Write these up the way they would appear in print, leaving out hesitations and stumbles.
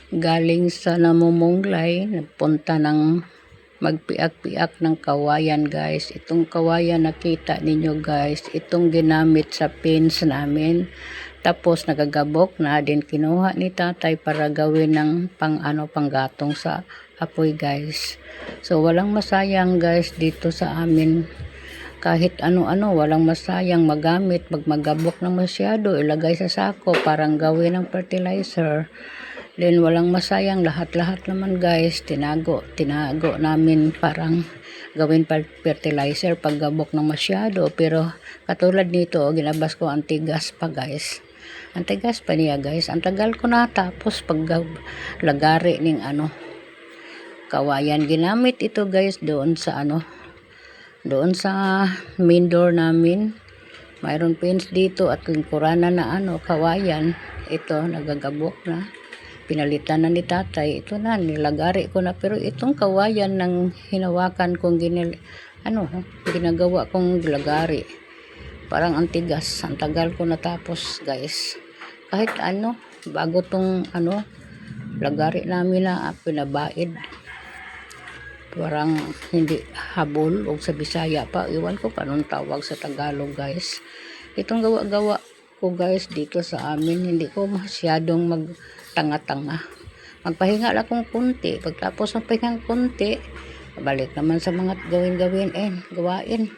Galing sa namumunglay, nagpunta ng magpiak-piak ng kawayan guys. Itong kawayan nakita ninyo guys, itong ginamit sa pins namin. Tapos nagagabok na din kinuha ni tatay para gawin ng panggatong sa apoy guys. So walang masayang guys dito sa amin. Kahit ano-ano, walang masayang magamit, magmagabok ng masyado, ilagay sa sako, parang gawin ng fertilizer. Then walang masayang, lahat-lahat naman guys, tinago namin parang gawin fertilizer paggabok ng masyado. Pero katulad nito, ginabas ko antigas pa guys. Antigas pa niya guys. Ang tagal ko na tapos paglagari ng kawayan. Ginamit ito guys doon sa main door namin. Mayroon pins dito at lingkuranan na kawayan. Ito nagagabok na. Pinalitan na ni tatay. Ito na, nilagari ko na. Pero itong kawayan ng hinawakan kong ginagawa kong lagari. Parang antigas. Ang tagal ko natapos guys. Kahit bago tong lagari namin na pinabaid. Parang hindi habol o sa Bisaya pa. Iwan ko kanong tawag sa Tagalog guys. Itong gawa-gawa ko guys dito sa amin. Hindi ko masyadong tanga-tanga. Magpahinga lang kung kunti. Pagtapos ng pahingang kunti, balik naman sa mga gawain.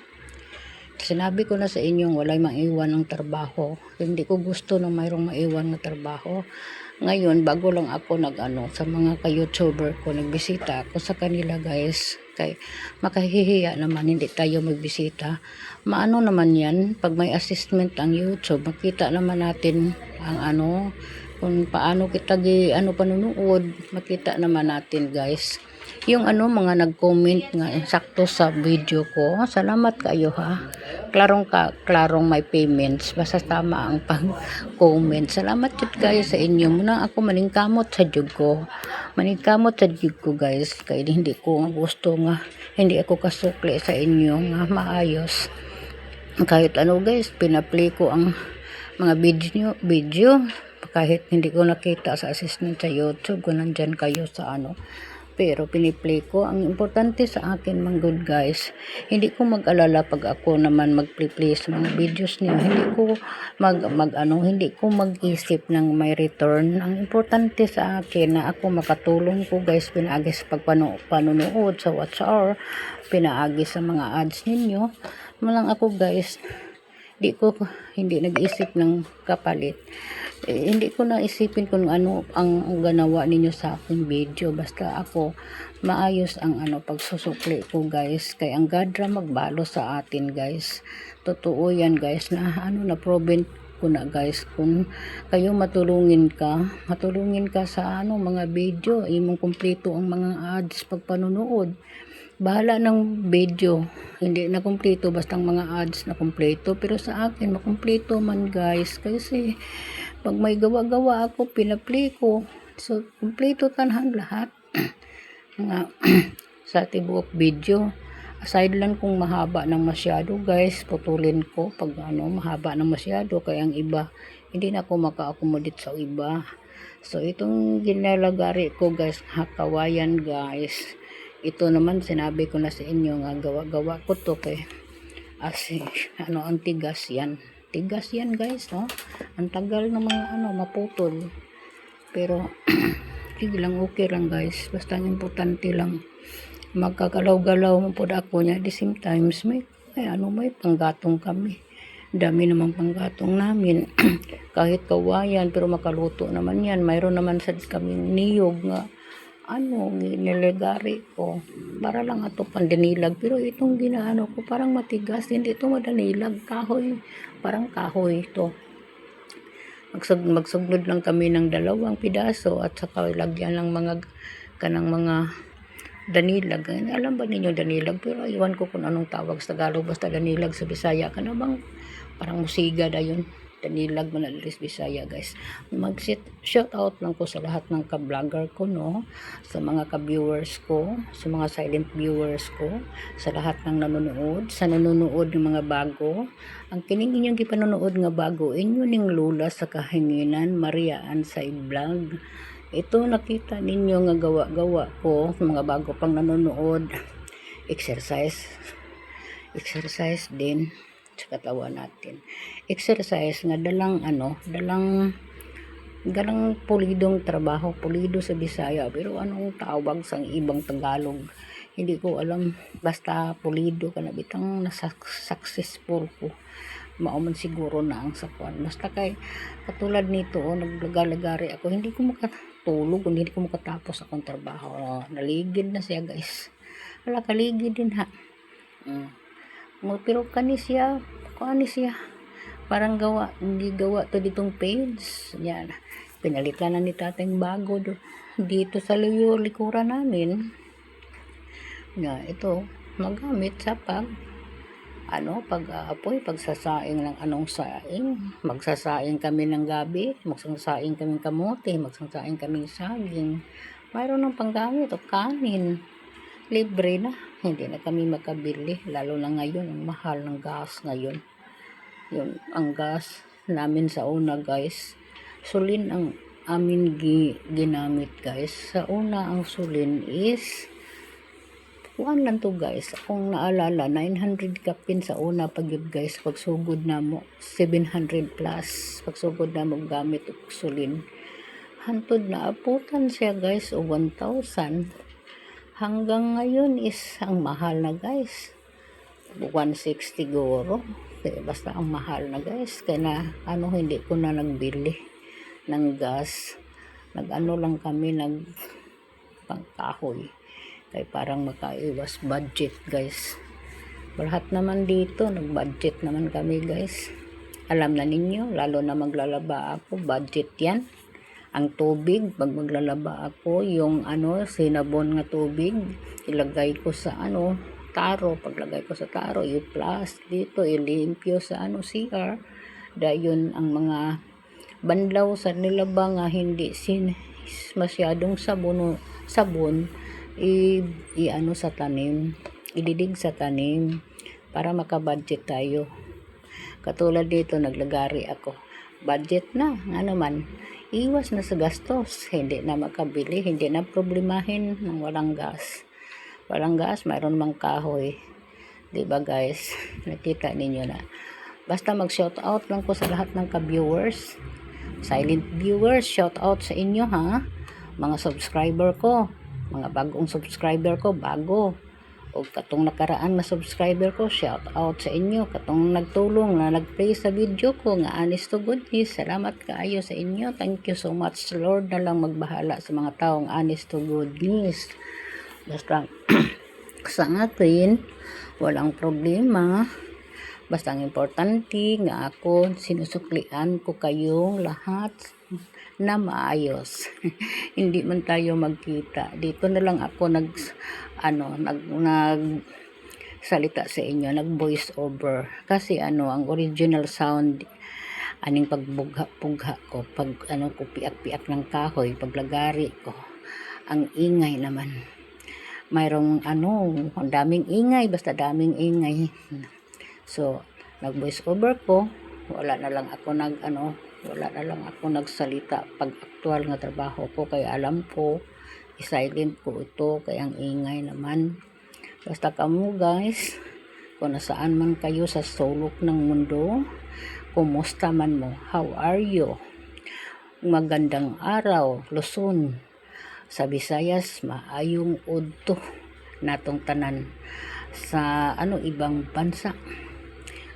Sinabi ko na sa inyong walay maiwan ng trabaho. Hindi ko gusto na mayroong maiwan ng trabaho. Ngayon, bago lang ako sa mga ka-YouTuber ko, nagbisita ako sa kanila guys. Kay makahihiya naman, hindi tayo magbisita. Maano naman yan, pag may assessment ang YouTube, makita naman natin ang kung paano kita panunood, makita naman natin guys. Yung mga nag-comment nga sakto sa video ko, salamat kayo ha. Klarong may payments, basta tama ang pag-comment. Salamat yun guys sa inyo. Muna ako maningkamot sa jud ko. Guys, kaya hindi ko gusto nga, hindi ako kasukli sa inyo nga maayos. Kahit guys, pinaplay ko ang mga video kahit hindi ko nakita sa assessment sa YouTube kung nandyan kayo sa pero piniplay ko. Ang importante sa akin mga good guys, hindi ko mag-alala pag ako naman mag-play sa mga videos niyo. Hindi ko hindi ko mag-isip ng may return. Ang importante sa akin na ako makatulong ko guys, pinaagi sa panonood sa WhatsApp, pinaagi sa mga ads ninyo. Malang ako guys, hindi nag-isip ng kapalit. Hindi ko na isipin kung ano ang ganawa ninyo sa aking video. Basta ako maayos ang pagsusukli ko guys. Kaya ang gadra magbalo sa atin guys. Totoo yan guys na na proven ko na guys. Kung kayo matulungin ka sa mga video, imong kumpleto ang mga ads pag panunood. Bahala ng video, hindi na kumpleto, basta ang mga ads na kumpleto. Pero sa akin, makumpleto man guys. Kasi pag may gawa-gawa ako, pinaplay ko. So, kumpleto tanhan lahat. Sa tibuok video. Aside lang kung mahaba ng masyado guys, putulin ko pag mahaba ng masyado. Kaya ang iba, hindi na ako maka-accommodate sa iba. So, itong ginalagari ko guys, kawayan guys. Ito naman sinabi ko na sa inyo nga gawa-gawa ko to kay ang tigas yan. Tigas yan guys, no? Ang tagal ng mga maputol. Pero sige lang, okay lang guys. Basta ang importante lang magkagalaw-galaw mo po ako niya. At the same times may panggatong kami. Dami namang panggatong namin. Kahit kawayan pero makaluto naman yan. Mayroon naman sa kaming niyog nga nilegari ko para lang ato pandinilag, pero itong ginaano ko parang matigas, hindi ito madanilag, kahoy, parang kahoy ito. Magsugnod lang kami ng 2 pidaso at saka lagyan ng mga danilag. Alam ba ninyo danilag? Pero iwan ko kung anong tawag sa Tagalog, basta danilag sa Bisaya ka na bang parang musiga da yun. Danilag Manalis Bisaya guys. Shout out lang ko sa lahat ng ka-vlogger ko, no, sa mga ka-viewers ko, sa mga silent viewers ko, sa lahat ng nanonood, sa nanonood ng mga bago. Ang kining inyong gipanonood nga bago, inyo ning lula sa kahinginan, Maria Ansay Vlog. Ito nakita ninyo nga gawa-gawa ko, mga bago pang nanonood, exercise. Exercise din sa katawan natin. Exercise nga dalang pulidong trabaho, pulido sa Bisaya, pero anong tawag sa ibang Tagalog? Hindi ko alam, basta pulido ka na bitang successful ko. Mauman siguro na ang sakuan. Basta kay katulad nito, naglagalagari ako, hindi ko makatulog, hindi ko makatapos akong trabaho. Naligid na siya, guys. Wala, kaligid din ha. Pero kani siya parang hindi gawa to ditong page. Yan, pinalitan na ni tateng bago dito sa likuran namin. Na ito magamit sa pag-aapoy, pagsasaing ng anong saing. Magsasaing kami ng gabi, magsasaing kami ng kamote, magsasaing kami ng saging. Mayroon ng panggamit o kanin. Libre na, hindi na kami makabili, lalo na ngayon ang mahal ng gas ngayon. Yung ang gas namin sa una, guys, sulin ang amin ginamit, guys. Sa una ang sulin is kuan lang to, guys. Kung naalala, 900 kapin sa una pag yun, guys. Pagsugod na mo 700 plus pagsugod na mo gamit og sulin. Hantod na aputan siya, guys, o 1,000. Hanggang ngayon is ang mahal na, guys. 160 goro. Kaya basta ang mahal na, guys. Kaya na hindi ko na nagbili ng gas. Lang kami pangkahoy. Kaya parang makaiwas budget, guys. Lahat naman dito nag-budget naman kami, guys. Alam na ninyo, lalo na maglalaba ako, budget yan. Ang tubig, pag maglalaba ako, yung sinabon nga tubig, ilagay ko sa taro. Paglagay ko sa taro, i-plus dito, ilimpyo sa CR. Dayon ang mga banlaw sa nilaba nga hindi masyadong sabon, sa tanim, ididig sa tanim para makabudget tayo. Katulad dito, naglagari ako. Budget na, naman. Iwas na sa gastos, hindi na makabili, hindi na problemahin ng walang gas. Walang gas, mayroon mang kahoy. Diba, guys? Nakita ninyo na. Basta mag-shout out lang ko sa lahat ng ka-viewers. Silent viewers, shout out sa inyo, ha? Mga subscriber ko, mga bagong subscriber ko, bago. O katong nakaraan na subscriber ko, shout out sa inyo. Katong nagtulong na nag-play sa video ko nga honest to goodness, salamat kaayo sa inyo. Thank you so much. Lord na lang magbahala sa mga taong honest to goodness. Basta sa akin walang problema. Basta ang importante nga ako sinusuklian ko kayong lahat na maayos. Hindi man tayo magkita. Dito na lang ako nag salita sa inyo, nag voice over. Kasi ang original sound aning pagbugha-pugha ko, pag ko piak-piak ng kahoy, paglagari ko. Ang ingay naman. Mayroong ang daming ingay, basta daming ingay. So, nag voice over ko, wala na lang ako nagsalita pag actual nga trabaho ko, kaya alam ko i-silent ko ito kaya ang ingay naman. Basta kamo, guys, kung nasaan man kayo sa sulok ng mundo, kumusta man mo, how are you? Magandang araw, Luzon. Sa Visayas, maayong udto natong tanan sa ibang bansa.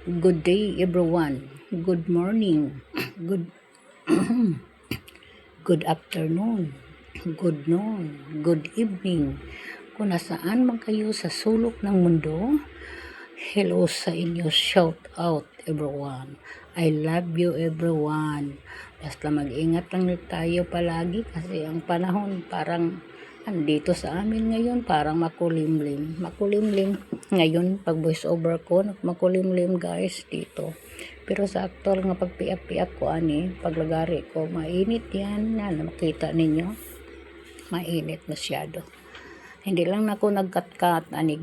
Good day, everyone. Good morning. Good afternoon. Good noon. Good evening. Kung nasaan man kayo sa sulok ng mundo, hello sa inyo. Shout out, everyone. I love you, everyone. Basta mag-ingat lang tayo palagi kasi ang panahon parang andito sa amin ngayon, parang makulimlim ngayon. Pag voice over ko, makulimlim, guys, dito. Pero sa actual nga pagpiak-piak ko paglagari ko, mainit yan. Makita ninyo, mainit masyado. Hindi lang ako nag-cut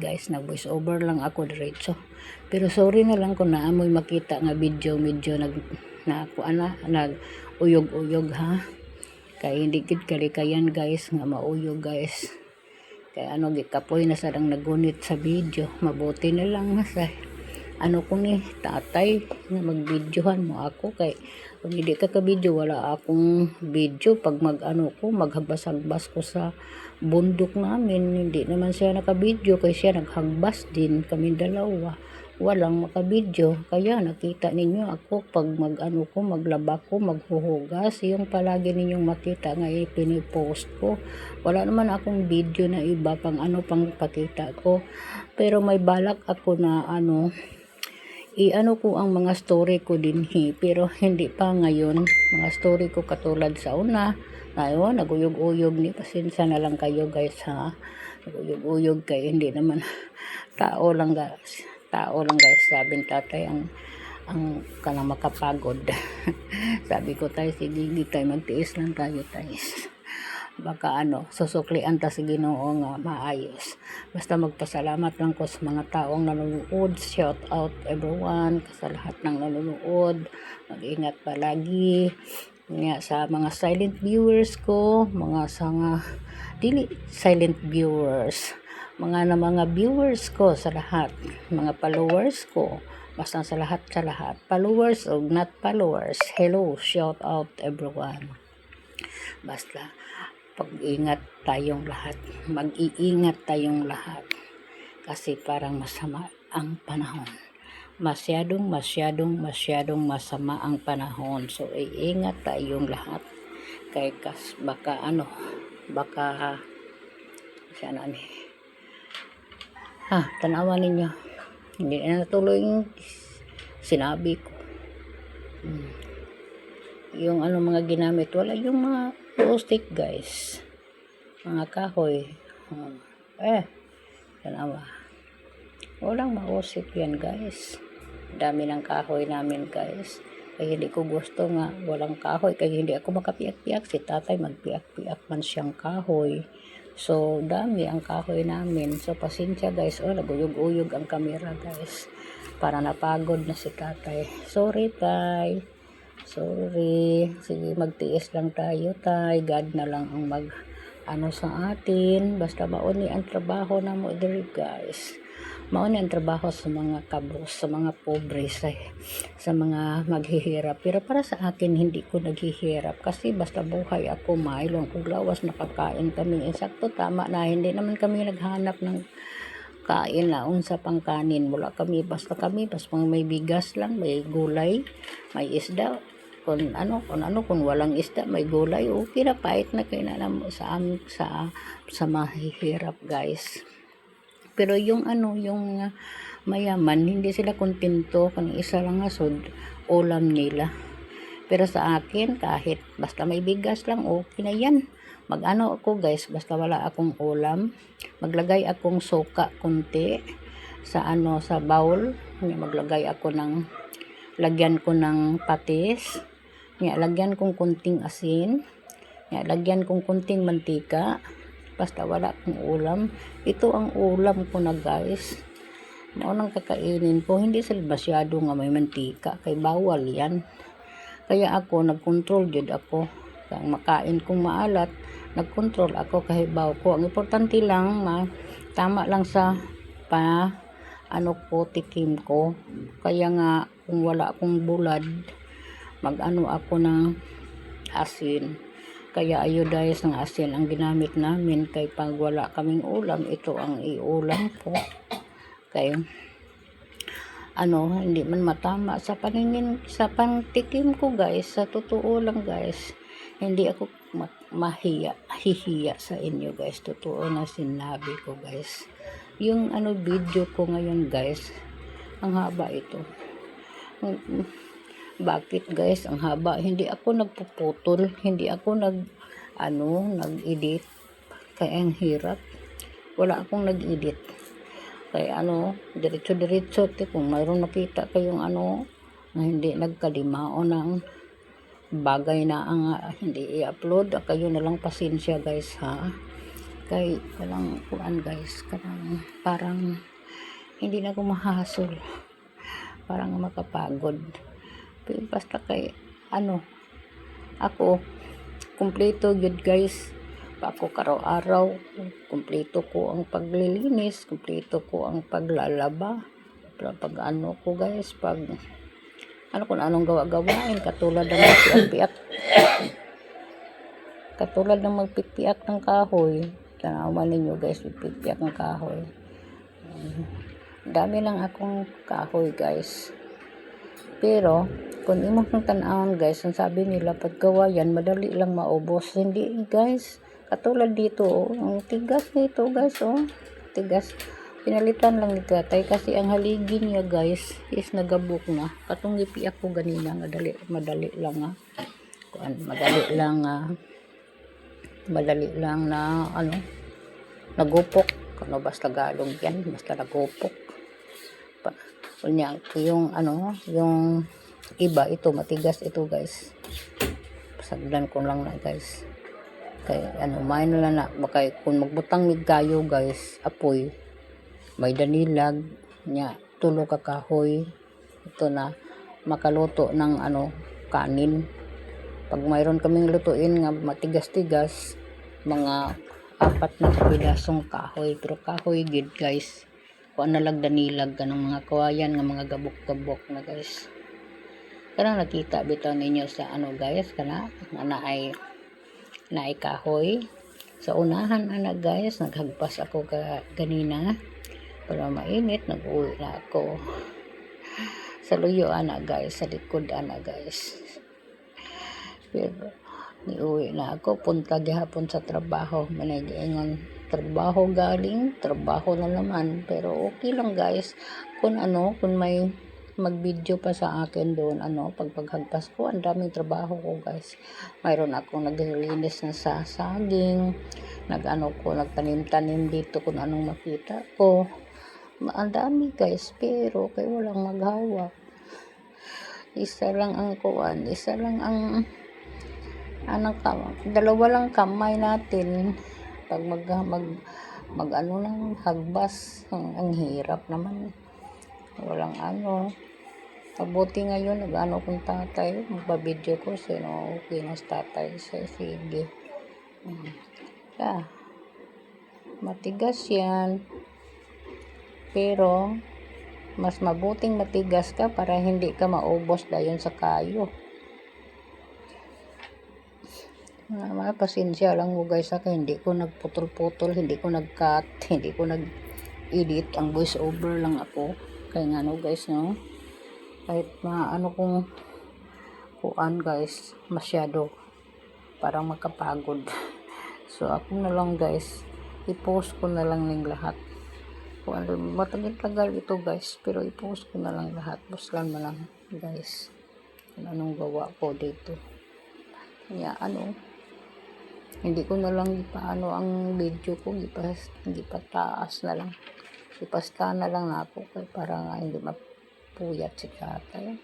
guys, nag voice over lang ako diretso. Pero sorry na lang kung naamoy makita nga video nag uyog-uyog, ha. kay hindi gid kalikayan guys nga mauyo guys. Kay gikapoy na sadang nagunit sa video, mabuti na lang nga sa ko ni tatay nga magbidyohan mo ako, kay kung hindi ka ka-video wala akong video pag maghagbas-hagbas ko sa bundok namin. Hindi naman siya naka-video kay siya naghagbas din kami dalawa, walang makabidyo. Kaya nakita ninyo ako pag maglaba ko, maghuhugas, yung palagi ninyong makita nga pinipost ko. Wala naman akong video na iba pang pang pakita ko, pero may balak ako na ko ang mga story ko din pero hindi pa ngayon. Mga story ko katulad sa una naguyog-uyog ni, pasensya na lang kayo guys ha, naguyog-uyog kay hindi naman tao lang guys, sabing tatay ang kanang makapagod. Sabi ko tayo, sige tayo, magtiis lang tayo tayo, baka susuklian ta sa Ginoo nga maayos. Basta magpasalamat lang ko sa mga taong nanonood. Shout out everyone sa lahat ng nanonood. Mag-ingat palagi nga sa mga silent viewers ko, dili silent viewers, mga viewers ko sa lahat, mga followers ko, basta sa lahat, followers o not followers, hello, shout out everyone. Basta pag-ingat tayong lahat, mag-iingat tayong lahat, kasi parang masama ang panahon, masyadong masama ang panahon. So iingat tayong lahat, kay baka siya na ni tanawan ninyo, hindi na natuloy yung sinabi ko. Yung mga ginamit, wala yung mga plastic guys, mga kahoy. Tanawa, walang mausik yan guys. Dami ng kahoy namin guys, kaya hindi ko gusto nga walang kahoy, kaya hindi ako makapiak-piak. Si tatay magpiak-piak man siyang kahoy, so dami ang kahoy namin. So pasensya guys, naguyog-uyog ang camera guys, para napagod na si tatay. Sorry tay, sorry. Sige, magtiis lang tayo tay, God na lang ang sa atin. Basta mauni ang trabaho na mo diri guys, mauni ang trabaho sa mga kabros, sa mga pobre, sa mga maghihirap. Pero para sa akin, hindi ko naghihirap, kasi basta buhay ako, mailong kung lawas nakakain kami. Sakto, tama na, hindi naman kami naghanap ng kain laon sa pangkanin. Wala kami, basta may bigas lang, may gulay, may isda, kung walang isda may gulay, okay na, pahit na kayo na sa mahihirap guys. Pero yung yung mayaman, hindi sila kontento kung isa lang ulam nila. Pero sa akin, kahit basta may bigas lang, okay na yan. Ako guys, basta wala akong ulam, maglagay akong suka kunti sa sa bowl, maglagay ako lagyan ko ng patis, lagyan kong kunting asin, lagyan kong kunting mantika. Basta wala akong ulam, ito ang ulam ko na guys. Maunang kakainin ko, hindi sila masyado nga may mantika, kay bawal yan. Kaya ako nagkontrol jud ako, kaya makain kong maalat, nagkontrol ako kahibaw ko. Ang importante lang tama lang sa tikim ko. Kaya nga kung wala akong bulad, ako ng asin. Kaya ayodized ng asin ang ginamit namin, kay pag wala kaming ulam, ito ang iulam ko. Kaya hindi man matama sa paningin, sa pangtikim ko guys. Sa totoo lang guys, hindi ako hihiya sa inyo guys. Totoo na sinabi ko guys. Yung video ko ngayon guys, ang haba ito. Bakit guys ang haba? Hindi ako nagpuputol, hindi ako nag-edit, kaya ang hirap. Wala akong nag-edit, kaya diretso kung mayroong nakita kayong na hindi nagkalimao ng bagay na ang hindi i-upload, kayo na lang pasensya guys ha. Kay guys, parang hindi na ako mahasol, parang makapagod. Pero basta kay ako kumpleto gyud guys. Pa ako karaw-araw, kumpleto ko ang paglilinis, kumpleto ko ang paglalaba. Pag ano ko guys, pag ano kung anong gawa-gawain, katulad ng magpiak-piak. Katulad ng magpipiak ng kahoy. Tanawan ninyo guys, magpipiak ng kahoy. Dami lang akong kahoy guys. Pero, kung imong tanawon guys, ang sabi nila, paggawa yan, madali lang maubos. Hindi guys. Katulad dito, oh, ang tigas nito guys, oh. Tigas. Pinalitan lang ni tatay kasi ang haligi niya guys is nagabok na. Katong gipiak ko ganina, madali lang madali lang na ano, nagupok. Ano basta Tagalog yan, basta nagupok. Kunya, yung ano, yung iba, ito matigas ito guys. Pasagdan ko lang na guys. Kaya ano, may na na, baka kung magbutang mig kayo guys, apoy, may danilag, nya, tulo ka kahoy, ito na, makaluto ng ano, kanin. Pag mayroon kaming lutuin nga matigas-tigas, mga 4 na kapidasong kahoy, pero kahoy gid guys. Kuan na lang danilag ka ng mga kawayan nga mga gabok-gabok na guys. Kanang nakita bitaw ninyo sa ano guys, kana nga naay kahoy. Sa unahan ana guys, naghagpas ako ganina. Pero mainit, nag-uwi na ako. Sa luyo ana guys, sa likod ana guys. Pero niuwi na ako, punta gihapon sa trabaho. Managingon trabaho galing, trabaho na naman. Pero okay lang guys. Kung may mag-video pa sa akin doon, pagpaghagpas ko, ang daming trabaho ko guys. Mayroon akong naglilinis na sa saging, nagtanim-tanim dito kung anong makita ko. Ang dami guys, pero kay walang maghawak. Isa lang ang dalawa lang kamay natin. Pag mag ng hagbas, ang hirap naman. Walang Mabuti ngayon, kung tatay, magpa-video ko, sino okay na tatay, sige. Matigas yan. Pero, mas mabuting matigas ka para hindi ka maubos dayon sa kayo. Pasensya lang mo guys, hindi ko nagputol-putol, hindi ko nag-cut, hindi ko nag-edit, ang voice over lang ako. Kaya nga guys, no? Kahit kung kuan guys, masyado, parang makapagod. So ako na lang guys, i-post ko na lang ng lahat. Kung matagal-tagal ito guys, pero i-post ko na lang lahat. Buslan mo lang guys, kung anong gawa ko dito. Kaya hindi ko na lang ang video ko, ipataas na lang. Ipasta na lang ako para nga hindi mapuyat si tatay.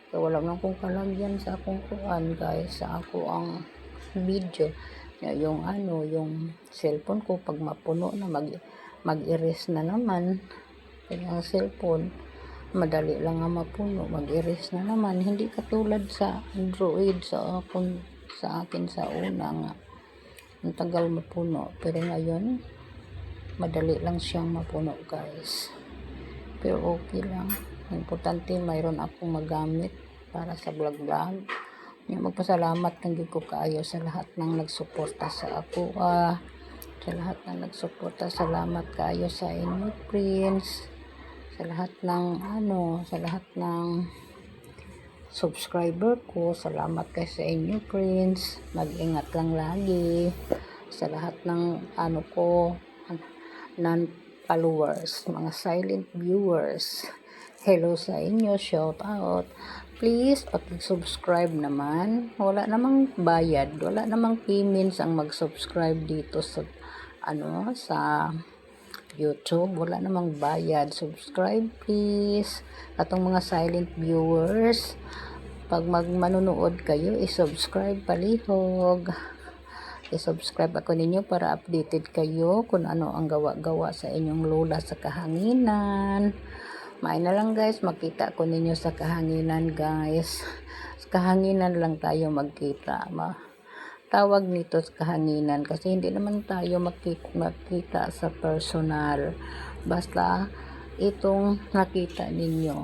Kaya wala man kong kalagyan sa akong kuan guys, sa ako ang video. Yung cellphone ko pag mapuno na mag-erase na naman. Kaya ang cellphone madali lang nga mapuno, mag-erase na naman. Hindi katulad sa Android sa akin sa una nga ang tagal mapuno, pero ngayon madali lang siyang mapuno guys. Pero okay lang, importante mayroon akong magamit para sa vlog. Magpasalamat kang ko kaayo sa lahat ng nagsuporta sa ako, sa lahat ng nagsuporta. Salamat kaayo sa inyo friends, sa lahat ng subscriber ko. Salamat kayo sa inyo friends. Mag-ingat lang lagi sa lahat ng non-followers, mga silent viewers. Hello sa inyo, shout out. Please paki-subscribe naman. Wala namang bayad, wala namang payments ang mag-subscribe dito sa sa YouTube. Wala namang bayad. Subscribe please. Atong mga silent viewers, pag manonood kayo, i-subscribe palihog. I-subscribe ako ninyo para updated kayo kung ano ang gawa-gawa sa inyong lola sa kahanginan. May na lang guys, makita ko ninyo sa kahanginan guys. Sa kahanginan lang tayo magkita. tawag nito kahanginan kasi hindi naman tayo makita sa personal. Basta itong nakita ninyo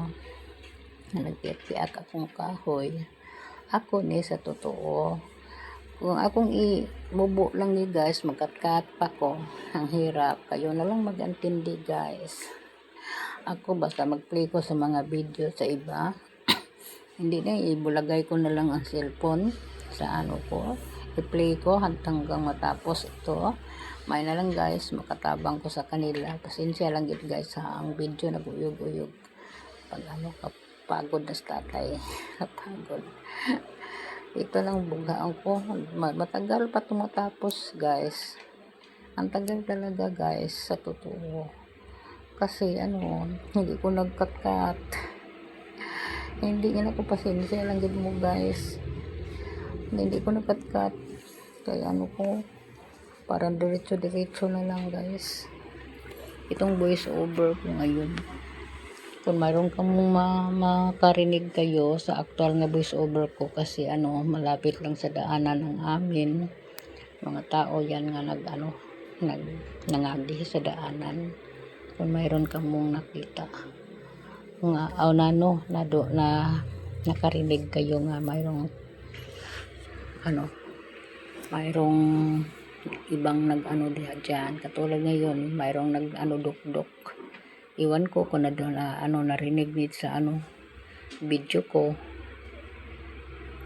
na nagpiak akong kahoy, ako ni sa totoo. Kung akong ibubo lang ni guys, magkat-cut pa ko. Ang hirap. Kayo na lang mag-antindi guys. Ako basta mag-play ko sa mga video sa iba. Hindi na, ibulagay ko na lang ang cellphone sa ano ko. I-play ko hanggang matapos ito. May na lang guys, makatabang ko sa kanila. Pasensya lang gid guys sa ang video naguyog-uyog. Pag ano, kapagod na sa tatay. Kapagod. Ito lang bugaan ko. Matagal pa tumatapos guys. Ang tagal talaga guys sa totoo. Kasi ano, hindi ko nagkat-cut. Hindi nga ako pasensya lang gid mo guys. Hindi ko nagkat-cut. Kaya ano ko, parang diretso-diretso na lang guys. Itong voice over ko ngayon. Kung mayroon kang makarinig kayo sa actual na voice over ko kasi ano, malapit lang sa daanan ng amin. Mga tao yan nga nangagi sa daanan. Kung mayroon kang mong nakita. Mga nakarinig kayo nga mayroong mayroong ibang diha dyan. Katulad ngayon, mayroong duk-duk. Iwan ko kung narinig nito sa video ko.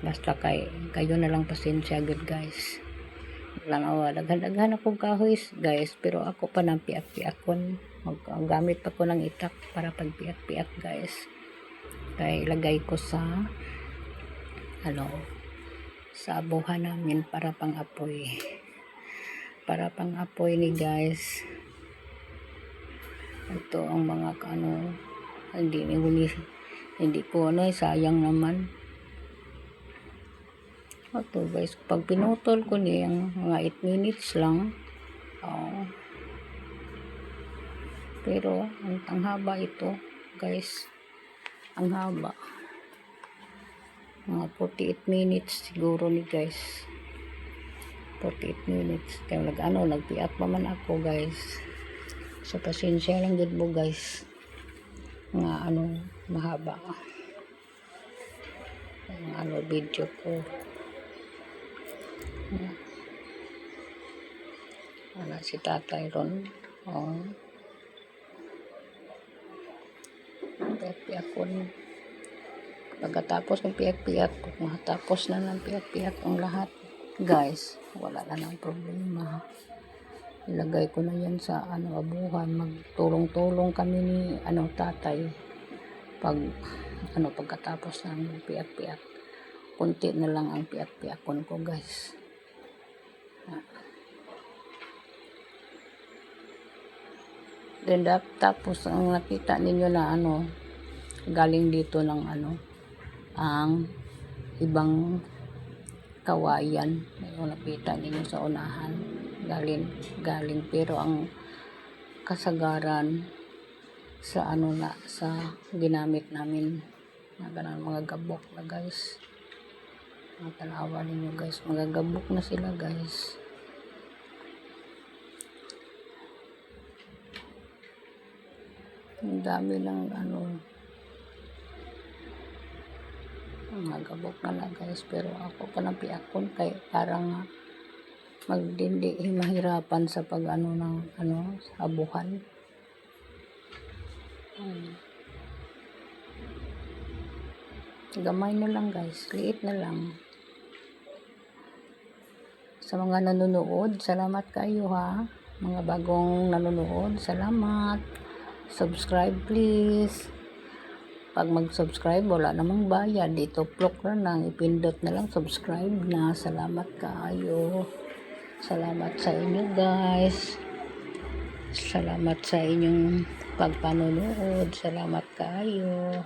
Basta kayo na lang pasensya good guys. Daghan akong kahoy guys, pero ako pa nang piak-piakon. Gamit pa ko ng itak para pagpiak-piak guys. Kaya ilagay ko sa sa abuhan namin para pang-apoy. Para pang-apoy ni guys. Ito ang mga hindi ko sayang naman. Ito guys, pag pinutol ko niyang mga 8 minutes lang. Pero ang haba ito guys. Ang haba. Mga 48 minutes siguro ni guys. 48 minutes. Kaya nagpiat pa man ako guys. So pasensya lang din mo guys. Nga mahaba. Ang video ko. Si tatay ron. Piyak-piyak ko. Pagkatapos ng piyak-piyak, matapos na ng piyak-piyak ang lahat. Guys, wala na ng problema. Ilagay ko na yan sa abuhan. Magtulong-tulong kami ni tatay. Pagkatapos ng piyak-piyak. Kunti na lang ang piyak-piyakon ko guys. Then tapos ang nakita ninyo na galing dito ng ang ibang kawayan. Yung nakita ninyo sa unahan. Galing pero ang kasagaran sa sa ginamit namin mga gabok na guys. Tanawa ninyo guys, mga gabok na sila guys. Ang dami lang mga gabok na guys, pero ako pa nang piakon kay parang magdindi mahirapan sa pag ng abuhan. Gamay na lang guys, liit na lang. Sa mga nanonood, salamat kayo ha. Mga bagong nanonood, salamat. Subscribe please. Pag mag-subscribe, wala namang bayad. Dito plok na lang, ipindot na lang, subscribe na. Salamat kayo. Salamat sa inyo guys. Salamat sa inyong pagpanonood. Salamat kayo.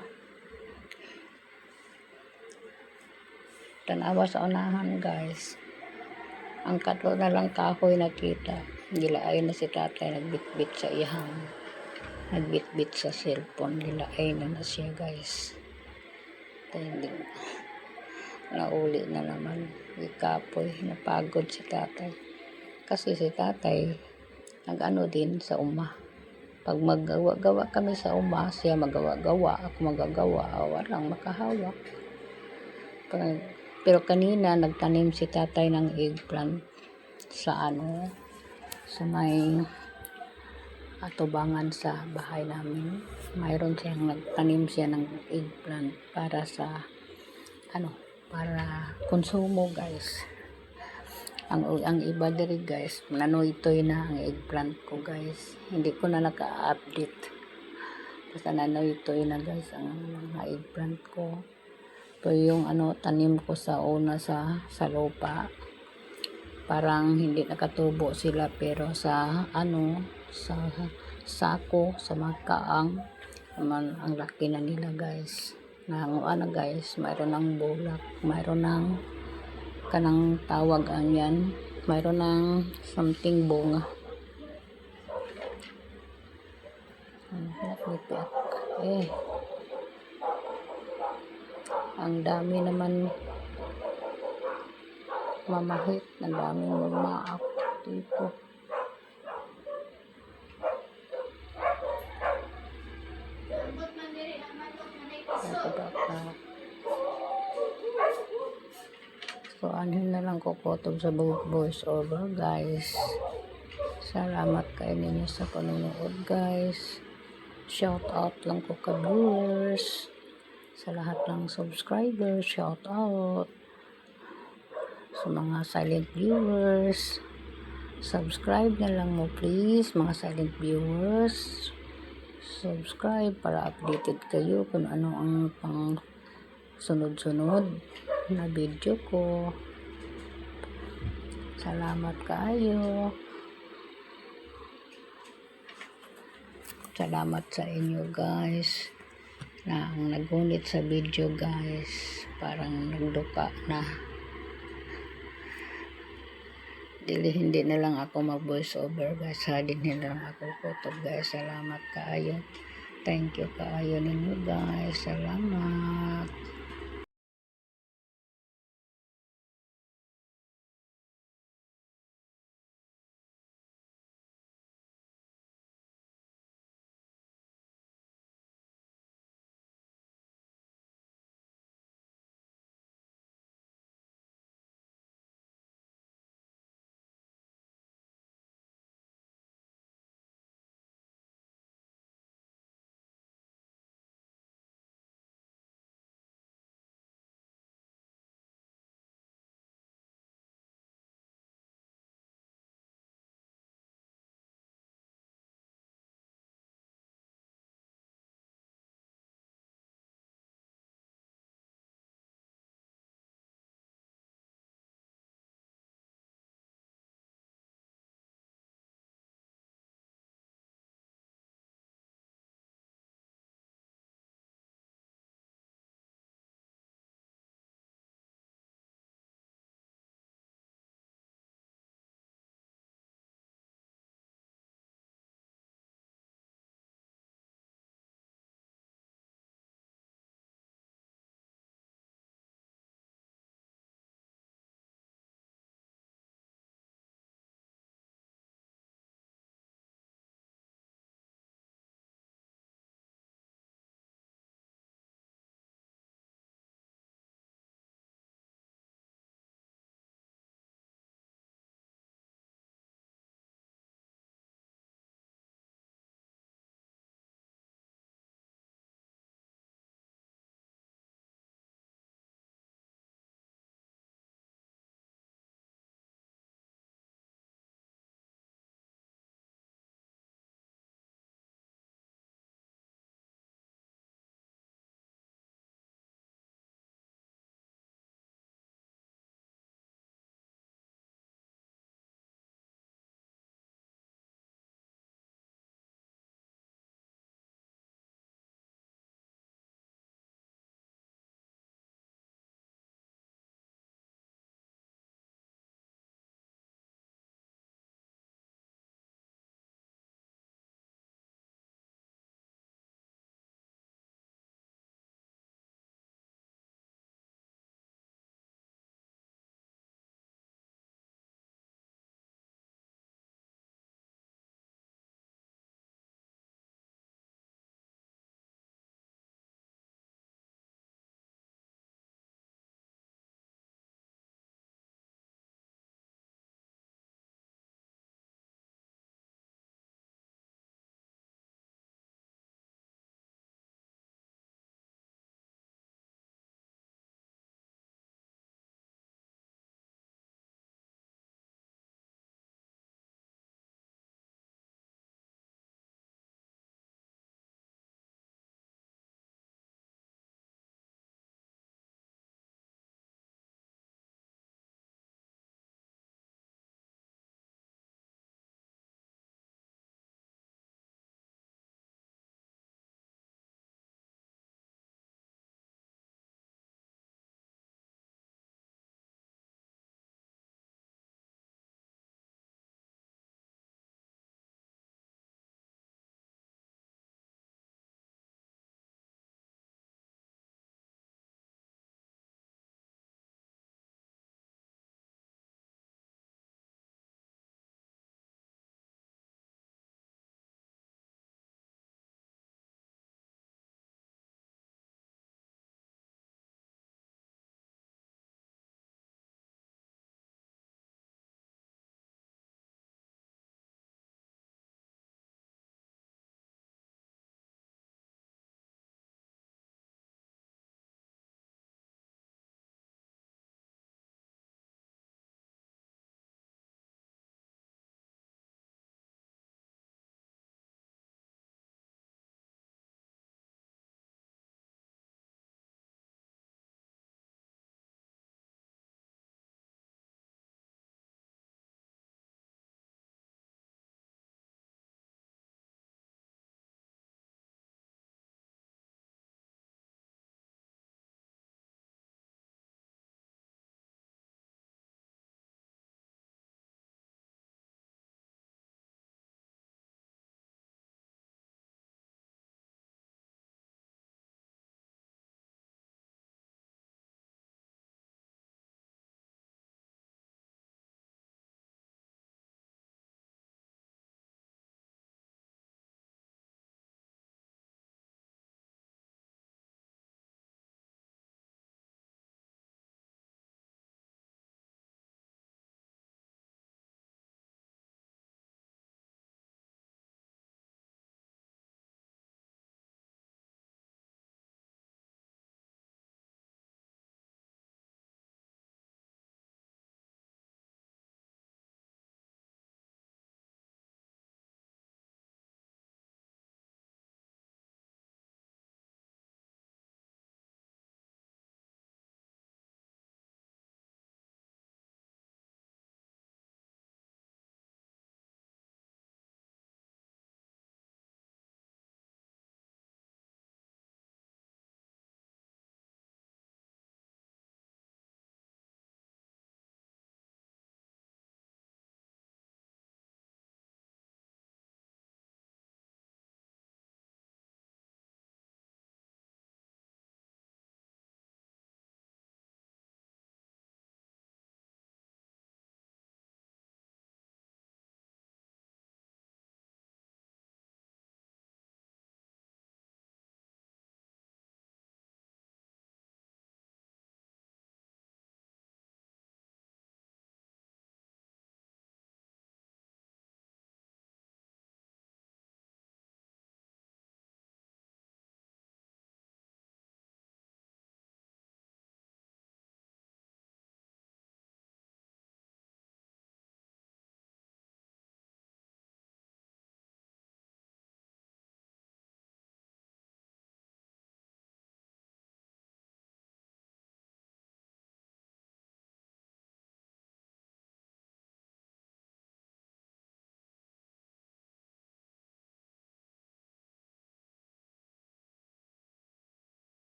Tanawa sa unahan guys. Ang katlo na lang kahoy nakita. Gilaay na si tatay nagbitbit sa ihang. Nagbitbit sa cellphone. Gilaay na siya guys. nauli na naman. Ikapoy, napagod si tatay. Kasi si tatay, nag-ano din sa uma. Pag maggawa-gawa kami sa uma, siya magawa-gawa, ako magagawa, walang makahawak. Pero kanina, nagtanim si tatay ng eggplant sa sa may atubangan sa bahay namin. Mayroon siyang nagtanim siya ng eggplant para sa para konsumo, guys. Ang iba diri, guys, nanoytoy na ang eggplant ko, guys. Hindi ko na naka-update. Basta nanoytoy na, guys, ang mga eggplant ko. Ito yung tanim ko sa una sa lupa. Parang hindi nakatubo sila, pero sa sa sako, sa makaang naman, ang laki na nila, guys. Guys, mayroon ng bulak, mayroon ng kanang tawag ang yan, mayroon ng something bunga. Ang dami naman mamahit, ang dami maak dito. So, anuhin na lang ko kutob sa voice over, guys. Salamat kayo ninyo sa panonood, guys. Shout out lang ko ka viewers. Sa lahat ng subscribers, shout out. Sa mga silent viewers, subscribe na lang mo please, mga silent viewers. Subscribe para updated kayo kung ano ang pang sunod-sunod na video ko. Salamat kayo. Salamat sa inyo, guys, na ang nagunit sa video, guys. Parang nagduka na. Hindi na lang ako mag-voice over, guys. Din na lang ako kutob, guys. Salamat kaayo. Thank you kaayo ninyo, guys. Salamat.